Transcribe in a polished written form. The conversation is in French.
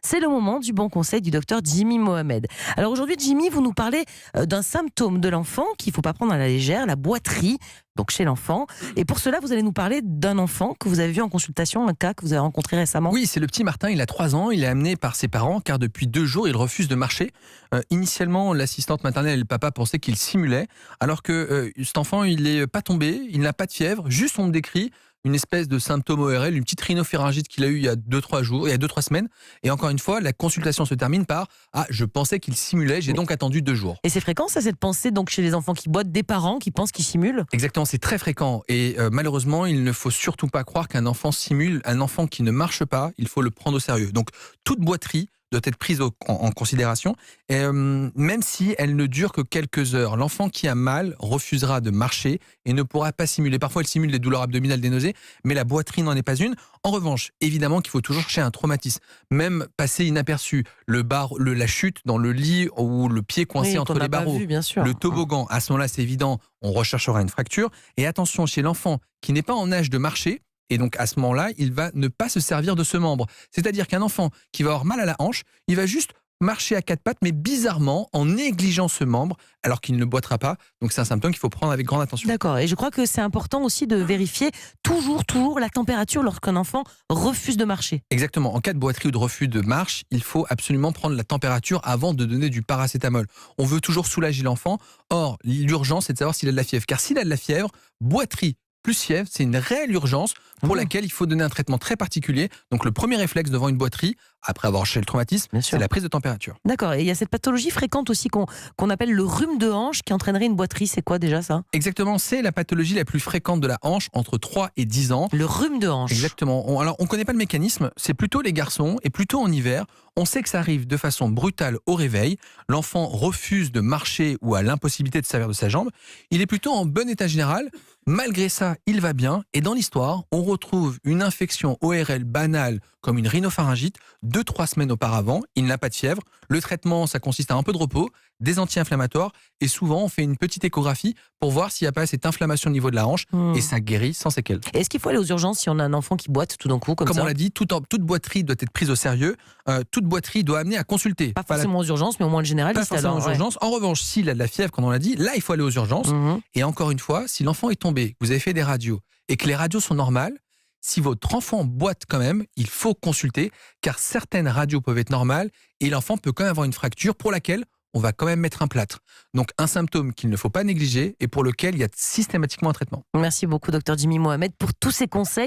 C'est le moment du bon conseil du docteur Jimmy Mohamed. Alors aujourd'hui, Jimmy, vous nous parlez d'un symptôme de l'enfant qu'il ne faut pas prendre à la légère, la boiterie, donc chez l'enfant. Et pour cela, vous allez nous parler d'un enfant que vous avez vu en consultation, un cas que vous avez rencontré récemment. Oui, c'est le petit Martin, il a 3 ans, il est amené par ses parents car depuis 2 jours, il refuse de marcher. Initialement, l'assistante maternelle et le papa pensaient qu'il simulait, alors que cet enfant, il n'est pas tombé, il n'a pas de fièvre, juste on me décrit une espèce de symptôme ORL, une petite rhinopharyngite qu'il a eu il y a 2-3 semaines. Et encore une fois, la consultation se termine par « Ah, je pensais qu'il simulait, j'ai donc attendu 2 jours ». Et c'est fréquent ça, cette pensée donc chez les enfants qui boitent, des parents qui pensent qu'ils simulent? Exactement, c'est très fréquent et malheureusement, il ne faut surtout pas croire qu'un enfant simule. Un enfant qui ne marche pas, il faut le prendre au sérieux. Donc, toute boiterie doit être prise en considération, et, même si elle ne dure que quelques heures. L'enfant qui a mal refusera de marcher et ne pourra pas simuler. Parfois, il simule des douleurs abdominales, des nausées, mais la boiterie n'en est pas une. En revanche, évidemment qu'il faut toujours chercher un traumatisme, même passer inaperçu. La chute dans le lit ou le pied coincé entre les barreaux, bien sûr. le toboggan, à ce moment-là, c'est évident, on recherchera une fracture. Et attention, chez l'enfant qui n'est pas en âge de marcher, et donc à ce moment-là, il va ne pas se servir de ce membre. C'est-à-dire qu'un enfant qui va avoir mal à la hanche, il va juste marcher à 4 pattes, mais bizarrement, en négligeant ce membre, alors qu'il ne boitera pas. Donc c'est un symptôme qu'il faut prendre avec grande attention. D'accord, et je crois que c'est important aussi de vérifier toujours la température lorsqu'un enfant refuse de marcher. Exactement, en cas de boiterie ou de refus de marche, il faut absolument prendre la température avant de donner du paracétamol. On veut toujours soulager l'enfant. Or, l'urgence, c'est de savoir s'il a de la fièvre. Car s'il a de la fièvre, boiterie plus fièvre, c'est une réelle urgence pour laquelle il faut donner un traitement très particulier. Donc le premier réflexe devant une boiterie, après avoir cherché le traumatisme, c'est la prise de température. D'accord, et il y a cette pathologie fréquente aussi qu'on appelle le rhume de hanche qui entraînerait une boiterie. C'est quoi déjà ça? Exactement, c'est la pathologie la plus fréquente de la hanche entre 3 et 10 ans. Le rhume de hanche. Exactement. Alors on ne connaît pas le mécanisme, c'est plutôt les garçons et plutôt en hiver. On sait que ça arrive de façon brutale au réveil. L'enfant refuse de marcher ou a l'impossibilité de se servir de sa jambe. Il est plutôt en bon état général. Malgré ça, il va bien. Et dans l'histoire, on retrouve une infection ORL banale comme une rhinopharyngite 2-3 semaines auparavant. Il n'a pas de fièvre. Le traitement, ça consiste à un peu de repos, des anti-inflammatoires. Et souvent, on fait une petite échographie pour voir s'il n'y a pas cette inflammation au niveau de la hanche. Et ça guérit sans séquelles. Est-ce qu'il faut aller aux urgences si on a un enfant qui boite tout d'un coup comme ça? Comme on l'a dit, toute boiterie doit être prise au sérieux. Toute boiterie doit amener à consulter. Pas forcément aux urgences, mais au moins le généraliste. Pas forcément aux urgences. En revanche, s'il a de la fièvre, comme on l'a dit, là, il faut aller aux urgences. Et encore une fois, si l'enfant est tombé, vous avez fait des radios, et que les radios sont normales, si votre enfant boite quand même, il faut consulter, car certaines radios peuvent être normales, et l'enfant peut quand même avoir une fracture pour laquelle on va quand même mettre un plâtre. Donc un symptôme qu'il ne faut pas négliger, et pour lequel il y a systématiquement un traitement. Merci beaucoup, docteur Jimmy Mohamed, pour tous ces conseils.